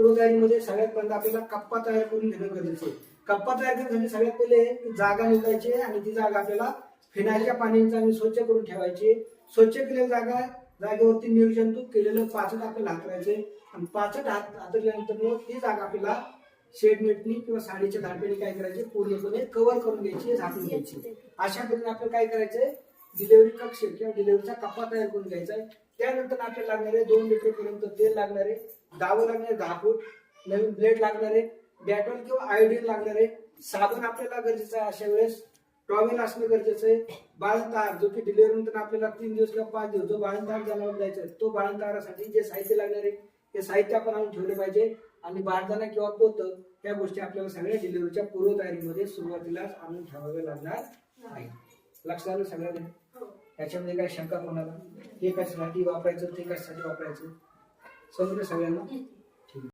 पूर्वतयारीमध्ये सगळ्यात पहिल्यांदा आपल्याला कप्पा तयार करून घेणं गरजेचं आहे. कप्पा तयार करण्यासाठी सगळ्यात पहिले जागा निवडायची आणि ती जागा आपल्याला फिनाईलच्या पाण्याने चांगली स्वच्छ करून ठेवायची. स्वच्छ केलेली जागेवरती निर्जंतुक केलेलं पाचट आपल्याला हातरायचे आणि पाचट हातरल्यानंतर मग ती जागा आपल्याला शेडनेटनी किंवा साडीच्या धारपेने काय करायचे पूर्णपणे कव्हर करून घ्यायची, झाकून घ्यायची. अशा पद्धतीने आपल्याला काय करायचंय डिलिव्हरी कक्ष किंवा डिलिव्हरीचा कप्पा तयार करून घ्यायचा आहे. त्यानंतर आपल्याला लागणारे 2 लिटर पर्यंत तेल लागणारे, दावं लागणारे 10 फूट, नवीन ब्लेड लागणारे, डेटॉल किंवा आयोडीन लागणारे, साबण आपल्याला गरजेचं आहे. अशा वेळेस टॉवेल असणं गरजेचं आहे. बाळंतार जो की डिलिव्हरी नंतर आपल्याला 3 दिवस किंवा 5 दिवस जो बाळंतार जनावर द्यायचा तो बाळंतारासाठी जे साहित्य लागणार आहे ते साहित्य आपण आणून ठेवले पाहिजे. आणि बाळदाना किंवा पोतं या गोष्टी आपल्याला सगळ्या डिलिव्हरीच्या पूर्वतयारीमध्ये सुरुवातीलाच आणून ठेवावे लागणार आहे. लक्षात आलं सगळ्यांना? त्याच्यामध्ये काय शंका कोणाला? हे कशासाठी वापरायचं, ते कशासाठी वापरायचं, समजलं सगळ्यांना?